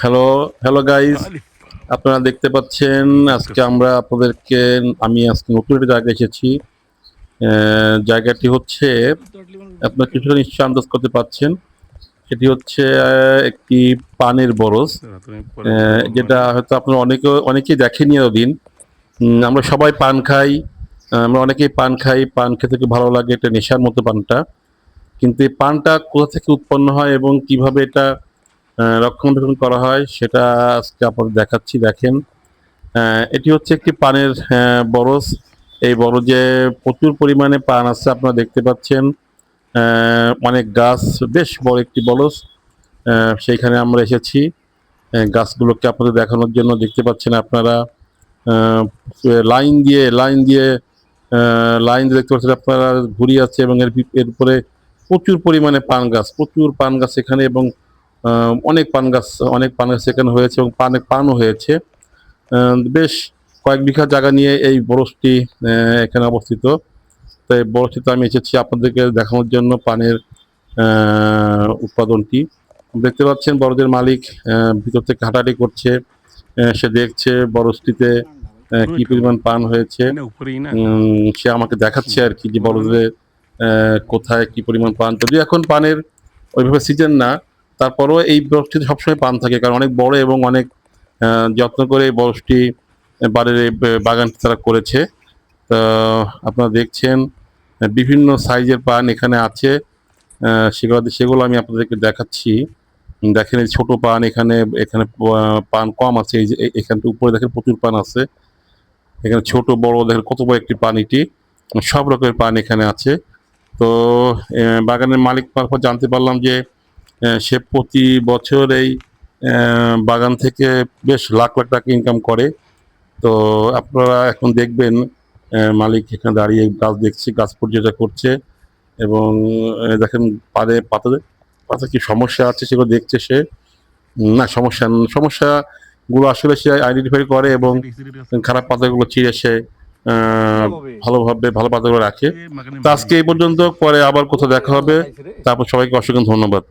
Hello, hello guys. আপনারা দেখতে পাচ্ছেন আজকে আমি আজকে নতুন একটা জায়গায় এসেছি। জায়গাটি হচ্ছে আপনারা কিছুটা নিশ্চয়ই আন্দাজ করতে পারছেন। সেটি হচ্ছে একটি পানের বরজ। যেটা হয়তো আপনারা অনেকেই দেখেনি এতদিন। আমরা সবাই পান খাই। আমরা অনেকেই পান খাই। পান খেতে খুব ভালো লাগে। এটা নেশার মতো পানটা। কিন্তু এই পানটা কোথা থেকে উৎপন্ন হয় এবং কিভাবে এটা রক্ষণাবেক্ষণ করা হয় সেটা আজকে আপনাদের দেখাচ্ছি। দেখেন, এটি হচ্ছে একটি পানের বরজ। এই বরজে প্রচুর পরিমাণে পান আছে, আপনারা দেখতে পাচ্ছেন। অনেক গাছ, বেশ বড় একটি বরজ। সেইখানে আমরা এসেছি গাছগুলোকে আপনাদের দেখানোর জন্য। দেখতে পাচ্ছেন আপনারা আহ, লাইন দিয়ে দেখতে পাচ্ছেন আপনারা ঘুরিয়ে আছে, এবং এর উপরে প্রচুর পান গাছ এখানে, এবং অনেক পান গাছ এখানে হয়েছে, এবং পানও হয়েছে। বেশ কয়েক বিঘা জায়গা নিয়ে এই বরজটি এখানে অবস্থিত। তো এই বরজটিতে আমি এসেছি আপনাদেরকে দেখানোর জন্য পানের উৎপাদনটি। দেখতে পাচ্ছেন বরজের মালিক ভিতর থেকে হাঁটাহাঁটি করছে। সে দেখছে বরজটিতে কি পরিমাণ পান হয়েছে। সে আমাকে দেখাচ্ছে আর কি, যে বরজে কোথায় কি পরিমাণ পান। যদিও এখন পানের ওইভাবে সিজন না, তারপরেও এই বরজটিতে সবসময় পান থাকে, কারণ অনেক বড় এবং অনেক যত্ন করে এই বরজটি বাড়ির এই বাগানটি তারা করেছে। তো আপনারা দেখছেন বিভিন্ন সাইজের পান এখানে আছে। সেগুলো আমি আপনাদেরকে দেখাচ্ছি। দেখেন, এই ছোট পান এখানে এখানে পান কম আছে। এই যে এখানটা উপরে দেখেন প্রচুর পান আছে। এখানে ছোট বড় দেখেন কত বড় একটি পান এটি। সব রকমের পান এখানে আছে। তো বাগানের মালিক মারফত জানতে পারলাম যে সে প্রতি বছর এই বাগান থেকে বেশ লাখ লাখ টাকা ইনকাম করে। তো আপনারা এখন দেখবেন মালিক এখানে দাঁড়িয়ে গাছ দেখছে, গাছ পরিচর্যা করছে, এবং দেখেন পাতা পাতা কি সমস্যা আছে সেগুলো দেখছে সে। না, সমস্যাগুলো আসলে সে আইডেন্টিফাই করে, এবং খারাপ পাতাগুলো চিড়ে সে আহ, ভালো পাতাগুলো রাখে। তো আজকে এই পর্যন্ত, পরে আবার কোথাও দেখা হবে। তারপর সবাইকে অসংখ্য ধন্যবাদ।